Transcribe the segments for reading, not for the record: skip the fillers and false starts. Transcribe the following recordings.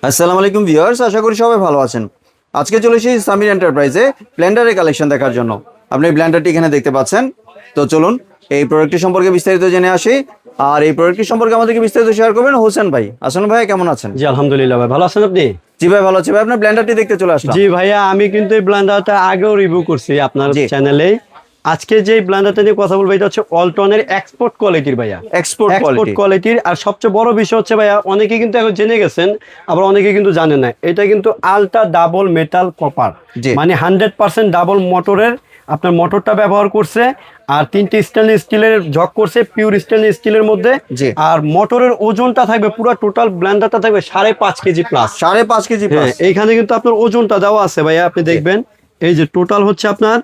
আসসালামু আলাইকুম ভিউয়ার্স, আশা করি সবাই ভালো আছেন। আজকে চলে এসেছি সামির এন্টারপ্রাইজে ব্লেন্ডারের কালেকশন দেখার জন্য। আপনি ব্লেন্ডারটি এখানে দেখতে পাচ্ছেন। তো চলুন এই প্রোডাক্টটি সম্পর্কে বিস্তারিত জেনে আসি। আর এই প্রোডাক্টটি সম্পর্কে আমাদেরকে বিস্তারিত শেয়ার করবেন হোসেন ভাই। হাসান ভাই কেমন আছেন? জি আলহামদুলিল্লাহ ভাই, ভালো আছেন আপনি? জি ভাই ভালো আছি ভাই। আপনার ব্লেন্ডারটি দেখতে চলে আসলাম। জি ভাইয়া, আমি কিন্তু এই ব্লেন্ডারটা আগেও রিভিউ করছি আপনার জি। চ্যানেলে। আজকে যে ব্লেন্ডারটা নিয়ে কথা বলবো এটা হচ্ছে অল্টনের এক্সপোর্ট কোয়ালিটির ভাইয়া, এক্সপোর্ট কোয়ালিটি। কোয়ালিটির। আর সবচেয়ে বড় বিষয় হচ্ছে ভাইয়া, অনেকে কিন্তু এখন জেনে গেছেন, আবার অনেকে কিন্তু জানেন না, এটা কিন্তু আলট্রা ডাবল মেটাল কপার, জি। মানে 100% ডাবল মোটরের আপনার মোটরটা ব্যবহার করছে। আর 3টে স্টেনলেস স্টিলের জগ করছে, পিওর স্টেনলেস স্টিলের মধ্যে। জি। আর মোটরের ওজনটা থাকবে পুরো টোটাল ব্লেন্ডারটা থাকবে 5.5 কেজি প্লাস। 5.5 KG plus. হ্যাঁ, এইখানে কিন্তু আপনার ওজনটা দেওয়া আছে ভাইয়া, আপনি দেখবেন। এই যে টোটাল হচ্ছে আপনার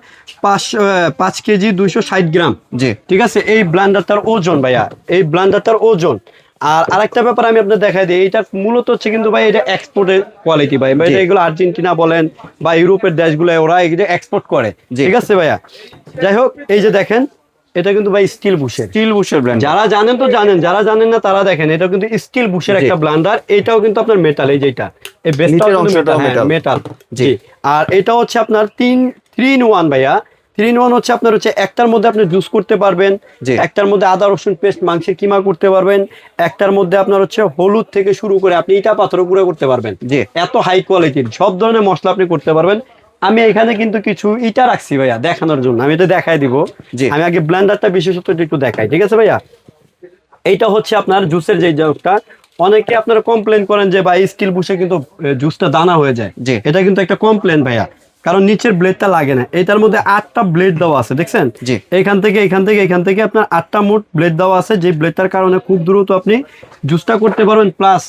5 কেজি 260 গ্রাম। জি। ঠিক আছে, এই ব্লেন্ডারটার ওজন ভাইয়া, এই ব্লেন্ডারটার ওজন। আর আরেকটা ব্যাপার আমি আপনার দেখাই দিই, এটা মূলত হচ্ছে কিন্তু ভাই এটা এক্সপোর্টের কোয়ালিটি ভাই। এটা এগুলো আর্জেন্টিনা বলেন বা ইউরোপের দেশগুলো ওরা এটা এক্সপোর্ট করে। জি। ঠিক আছে ভাইয়া, যাই হোক, এই যে দেখেন এটা কিন্তু ভাই স্টিল বুশের। স্টিল বুশের ব্লেন্ডার। যারা জানেন তো জানেন, যারা জানেন না তারা দেখেন, এটা কিন্তু স্টিল বুশের একটা ব্লেন্ডার। এটাও কিন্তু আপনার মেটাল, এই যেটা এই নিচের অংশটাও metal। মেটাল। জি। জি। আর এটা হচ্ছে আপনার 3 in 1 ভাইয়া। 3 in 1 হচ্ছে আপনার হচ্ছে একটার মধ্যে আপনি জুস করতে পারবেন, জি। একটার মধ্যে আদা রসুন পেস্ট মাংসের কিমা করতে পারবেন, একটার মধ্যে আপনার হচ্ছে হলুদ থেকে শুরু করে আপনি ইটা পাথর গুঁড়ো করতে পারবেন। জি। এত হাই কোয়ালিটির সব ধরনের মশলা আপনি করতে পারবেন। আমি এখানে কিন্তু কিছু ইটা রাখছি ভাইয়া দেখানোর জন্য, আমি এটা দেখাই দিব। জি। আমি আগে ব্লেন্ডারটা বিশেষত একটু দেখাই, ঠিক আছে ভাইয়া? এইটা হচ্ছে আপনার জুসের যে জগটা। অনেকে আপনারা কমপ্লেন করেন যে ভাই স্টিল বুশে কিন্তু জুসটা দানা হয়ে যায়। জি। এটা কিন্তু একটা কমপ্লেন ভাইয়া, কারণ নিচের ব্লেডটা লাগে না। এটার মধ্যে 8টা ব্লেড দেওয়া আছে, দেখছেন? জি। এখান থেকে এখান থেকে আপনার 8টা মোট ব্লেড দেওয়া আছে, যে ব্লেডটার কারণে খুব দ্রুত আপনি জুসটা করতে পারবেন। প্লাস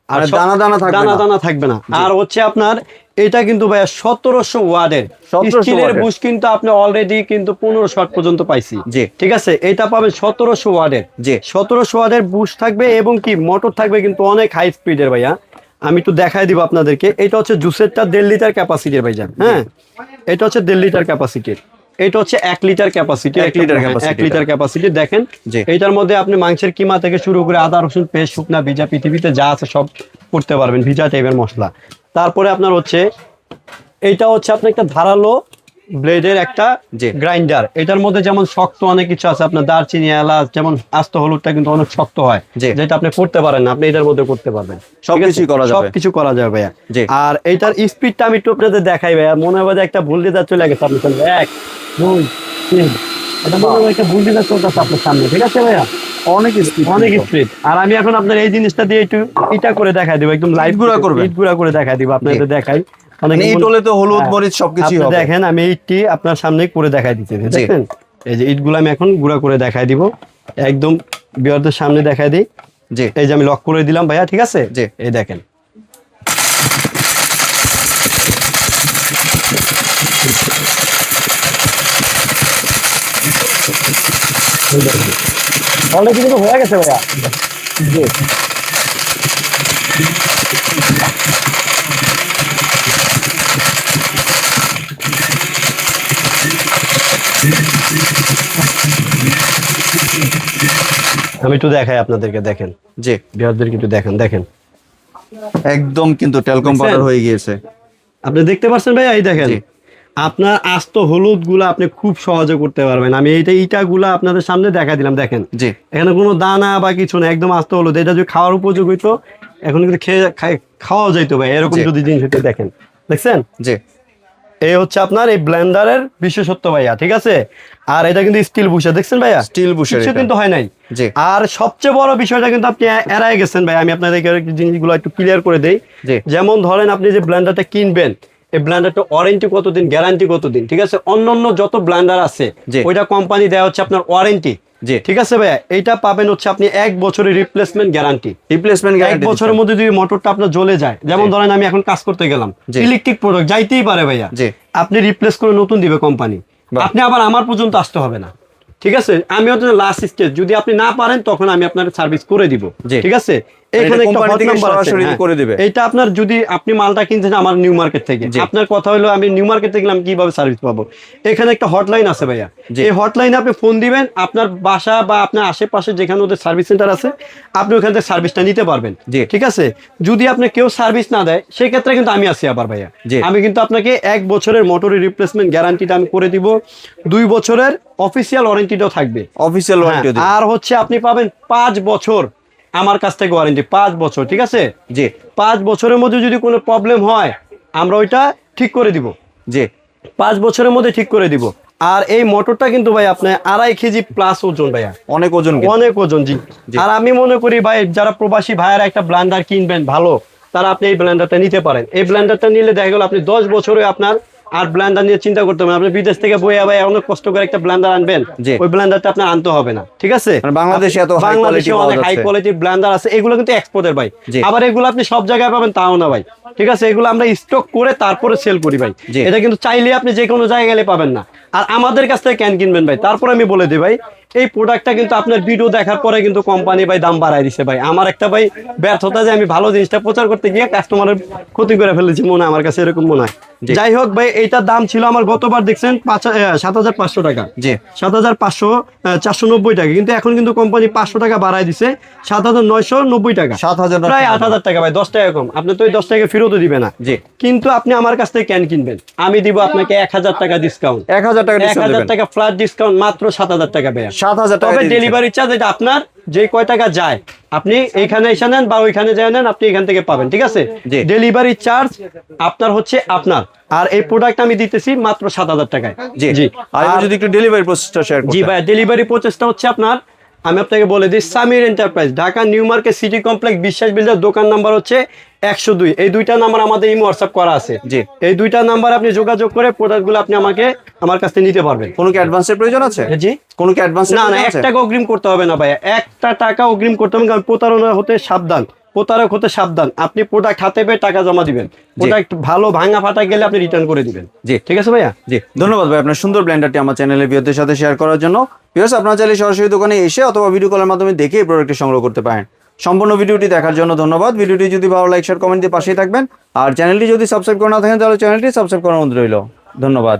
আর মানে দানা দানা থাকবে না। দানা থাকবে না। আর হচ্ছে আপনার এটা কিন্তু ভাইয়া 1700 ওয়াটের 1700 স্টিলের ওয়াটের। বুশ, কিন্তু আপনি অলরেডি কিন্তু 15 শট পর্যন্ত পাইছি। জি। ঠিক আছে, এটা পাবেন 1700 ওয়াটের। জি। 1700 ওয়াটের বুশ থাকবে এবং কি মোটর থাকবে কিন্তু অনেক হাই স্পিডের ভাইয়া। আমি একটু দেখাই দিব আপনাদেরকে। এটা হচ্ছে জুসেরটা 1.5 লিটার ক্যাপাসিটির ভাইজান। হ্যাঁ, এটা হচ্ছে 1.5 লিটার ক্যাপাসিটির। এটা হচ্ছে 1 litre capacity. 1 litre capacity. 1 litre capacity দেখেন। জি। এইটার মধ্যে আপনি মাংসের কিমা থেকে শুরু করে আদা রসুন পেস্ট, শুকনা ভিজা, পৃথিবীতে যা আছে সব করতে পারবেন, ভিজা টাইপের মশলা। তারপরে আপনার হচ্ছে এইটা হচ্ছে আপনার একটা ধারালো ব্লেডের একটা জি। গ্রাইন্ডার। এটার মধ্যে যেমন শক্ত অনেক কিছু আছে, আপনার দারচিনি, এলাচ, যেমন আস্ত হলুদটা কিন্তু অনেক শক্ত হয়, জি। যেটা আপনি করতে পারেন না, আপনি এটার মধ্যে করতে পারবেন। সবকিছুই করা যাবে। সবকিছু করা যাবে ভাইয়া। জি। আর এইটার স্পিডটা আমি একটু আপনাদের দেখাই ভাইয়া। মনে হয় যে একটা ভুল দিদা চলে গেছে আপনার সামনে। 1 2 3, এটা মনে হয় একটা ভুল দিদা চলতেছে আপনার সামনে। ঠিক আছে ভাইয়া, অনেক স্পিড। অনেক স্পিড। আর আমি এখন আপনার এই জিনিসটা দিয়ে একটু ইটা করে দেখাই দিব, একদম লাইভ গুঁড়া করবেন। ইট গুঁড়া করে দেখাই দিব আপনাদের। দেখাই মানে ইট হলে তো হলুদ হ্যাঁ, মরিচ সবকিছুই আপনি হবে। দেখেন, আমি ইটটি আপনার সামনে করে দেখাই দিচ্ছি, দেখেন? এই যে ইটগুলো আমি এখন গুঁড়া করে দেখাই দিব, একদম বিয়ারদের সামনে দেখাই দিই। জি। এই যে আমি লক করে দিলাম ভাইয়া, ঠিক আছে? জি। এই দেখেন, অলরেডি কিন্তু হয়ে গেছে ভাইয়া। জি। আমি একটু দেখাই আপনাদেরকে, দেখেন জি। বিয়ারদের একটু দেখেন, দেখেন একদম কিন্তু টেলকম পাউডার হয়ে গিয়েছে। আপনি দেখতে পাচ্ছেন ভাইয়া? এই দেখেন, জি। আপনার আস্ত হলুদ গুলা আপনি খুব সহজে করতে পারবেন। আমি ইটা গুলা আপনাদের সামনে দেখা দিলাম, দেখেন। জি। এখানে কোনো দানা বা কিছু না, একদম আস্ত হলুদ। এটা যদি খাওয়ার উপযোগ হইতো, এখন কিন্তু খাওয়া যাইতো ভাই, এরকম জি। যদি জিনিস হইতো। দেখেন, দেখছেন? জি। এই হচ্ছে আপনার এই ব্লেন্ডারের বিশেষত্ব ভাইয়া, ঠিক আছে? আর এটা কিন্তু স্টিল বুশে, দেখছেন ভাইয়া? স্টিল বুশের কিছু এটা। কিন্তু হয় নাই। জি। আর সবচেয়ে বড় বিষয়টা কিন্তু আপনি এড়াই গেছেন ভাই, আমি আপনাদেরকে জিনিসগুলো একটু ক্লিয়ার করে দেই। জি। যেমন ধরেন, আপনি যে ব্লেন্ডারটা কিনবেন, এই ব্লেন্ডারটা ওয়ারেন্টি কতদিন, গ্যারান্টি কতদিন? ঠিক আছে, অন্যান্য যত ব্লেন্ডার আছে জি। ওইটা কোম্পানি দেওয়া হচ্ছে আপনার ওয়ারেন্টি। জি। ঠিক আছে ভাইয়া, এইটা পাবেন হচ্ছে আপনি 1 বছরের রিপ্লেসমেন্ট গ্যারান্টি। Replacement 1 guarantee. বছরের মধ্যে যদি মোটরটা আপনার জ্বলে যায়, যেমন ধরেন আমি এখন কাজ করতে গেলাম, জি। ইলেকট্রিক প্রোডাক্ট যাইতেই পারে ভাইয়া, জি। আপনি রিপ্লেস করে নতুন দিবে কোম্পানি। বাহ। আপনি আবার আমার পর্যন্ত আসতে হবে না। ঠিক আছে, আমি হচ্ছে লাস্ট স্টেজ, যদি আপনি না পারেন তখন আমি আপনার সার্ভিস করে দিব। জি। ঠিক আছে, এখানে একটা কোম্পানি হট থেকে নাম্বার আছে, সরাসরি হ্যাঁ। করে দিবে। এটা আপনার যদি আপনি মালটা কিনছেন আমার নিউ মার্কেট থেকে, জি। আপনার কথা হলো আমি নিউ মার্কেট থেকে গেলাম কিভাবে সার্ভিস পাবো, এখানে একটা হটলাইন আছে ভাইয়া। জি। এই হটলাইনে আপনি ফোন দিবেন, আপনার বাসা বা আপনার আশেপাশে যেখানে ওদের সার্ভিস সেন্টার আছে আপনি ওখান থেকে সার্ভিসটা নিতে পারবেন। জি। ঠিক আছে, যদি আপনি কেউ সার্ভিস না দেয় সেক্ষেত্রে কিন্তু আমি আছি আবার ভাইয়া। জি। আমি কিন্তু আপনাকে 1 বছরের মোটরের রিপ্লেসমেন্ট গ্যারান্টিটা আমি করে দিব, 2 বছরের অফিসিয়াল ওয়ারেন্টিটাও থাকবে। অফিসিয়াল হ্যাঁ, ওয়ারেন্টি দিবে। আর হচ্ছে আপনি পাবেন 5 বছর আমার কাছ থেকে ওয়ারেন্টি, 5 বছর। ঠিক আছে, জি 5 বছরের মধ্যে যদি কোনো প্রবলেম হয় আমরা ওইটা ঠিক করে দিব, জি 5 বছরের মধ্যে ঠিক করে দিব। আর এই মোটরটা কিন্তু ভাই আপনার 2.5 কেজি প্লাস ওজন ভাইয়া, অনেক ওজন কিন্তু। অনেক ওজন। জি। জি। আর আমি মনে করি ভাই যারা প্রবাসী ভাইয়ারা একটা ব্লেন্ডার কিনবেন ভালো, তারা আপনি এই ব্লেন্ডারটা নিতে পারেন। এই ব্লেন্ডারটা নিলে দেখা গেল আপনি 10 বছরে আপনার আর ব্লেন্ডার নিয়ে চিন্তা করতে হবে না। আপনি বিদেশ থেকে বইয়া ভাই অনেক কষ্ট করে একটা ব্লেন্ডার আনবেন, জি। ওই ব্লেন্ডারটা আপনার আনতে হবে না। ঠিক আছে, মানে বাংলাদেশে এত হাই বাংলাদেশে কোয়ালিটি পাওয়া অনেক হাই যাচ্ছে। কোয়ালিটির ব্লেন্ডার আছে, এগুলো কিন্তু এক্সপোর্টের ভাই। জি। আবার এগুলো আপনি সব জায়গায় পাবেন তাও না ভাই। ঠিক আছে, এগুলো আমরা স্টক করে তারপরে সেল করি ভাই। জি। এটা কিন্তু চাইলে আপনি যে কোনো জায়গায় গেলে পাবেন না। আর আমাদের কাছ থেকে ক্যান কিনবেন ভাই, তারপর আমি বলে দিই ভাই এই প্রোডাক্টটা কিন্তু আপনার ভিডিও দেখার পরে কিন্তু কোম্পানি ভাই দাম বাড়ায় দিছে ভাই। আমার একটা ভাই ব্যর্থতা যে আমি ভালো জিনিসটা প্রচার করতে গিয়ে কাস্টমারের ক্ষতি করে ফেলেছি মনে হয়, আমার কাছে এরকম মনে হয়। জি। যাই হোক ভাই, এইটার দাম ছিল আমার গতবার দেখছেন 7,500 টাকা, জি 7,490 টাকা, কিন্তু এখন কিন্তু কোম্পানি 500 টাকা বাড়ায় দিছে, 7,990 টাকা, 7,000 প্রায় 8,000 টাকা ভাই, 10 টাকা কম। আপনি তো ওই 10 টাকা ফেরতও দিবে না। জি। কিন্তু আপনি আমার কাছ থেকে ক্যান কিনবেন, আমি দিব আপনাকে 1,000 টাকা ডিসকাউন্ট, 1,000 টাকা ডিসকাউন্ট 1,000 দিবেন। টাকা ফ্ল্যাট ডিসকাউন্ট, মাত্র 7,000 টাকা ভাইয়া। 7,000 টাকা তবে দিয়ে দিচ্ছেন। ডেলিভারি চার্জ এটা আপনার যে কয় টাকা যায় আপনি এইখানে এসে নেন বা ওইখানে যায় নেন, আপনি এখান থেকে পাবেন। ঠিক আছে, জি। ডেলিভারি চার্জ আপনার হচ্ছে আপনার। আর এই প্রোডাক্ট আমি দিতেছি মাত্র 7,000 টাকায়। জি জি। আর এবার যদি একটু ডেলিভারি প্রসেসটা শেয়ার জি করতেন। ভাই, ডেলিভারি প্রসেসটা হচ্ছে আপনার, আমি আপনাকে বলে দিই, Samir enterprise, Dhaka new market city complex, বিশ্বাস বিল্ডার, দোকান নাম্বার হচ্ছে 102। এই দুইটা নাম্বার আমাদের ইমো হোয়াটসঅ্যাপ করা আছে। জি। এই দুইটা নাম্বার আপনি যোগাযোগ করে প্রোডাক্টগুলো আপনি আমার কাছ থেকে নিতে পারবেন। কোনো কি অ্যাডভান্সের প্রয়োজন আছে? জি। কোনো কি অ্যাডভান্স না না, 1 টাকা অগ্রিম করতে হবে না ভাই, 1 টাকা অগ্রিম করতে হবে না, কারণ প্রতারণা হতে সাবধান, প্রতারক হতে সাবধান। আপনি প্রোডাক্ট হাতে পেয়ে টাকা জমা দিবেন, প্রোডাক্ট ভালো ভাঙা ফাটা গেলে আপনি রিটার্ন করে দিবেন। জি। ঠিক আছে ভাইয়া। জি ধন্যবাদ ভাই আপনার সুন্দর ব্লেন্ডারটি আমার চ্যানেলের ভিউয়ারদের সাথে শেয়ার করার জন্য। ভিউয়ার্স, আপনারা চাইলে সরাসরি দোকানে এসে অথবা ভিডিও কলের মাধ্যমে দেখে এই প্রোডাক্টটি সংগ্রহ করতে পারেন। সম্পূর্ণ ভিডিওটি দেখার জন্য ধন্যবাদ। ভিডিওটি যদি ভালো লাইক শেয়ার কমেন্ট দিয়ে পাশেই থাকবেন, আর চ্যানেলটি যদি সাবস্ক্রাইব করে না থাকেন তাহলে চ্যানেলটি সাবস্ক্রাইব করার অনুরোধ রইল। ধন্যবাদ।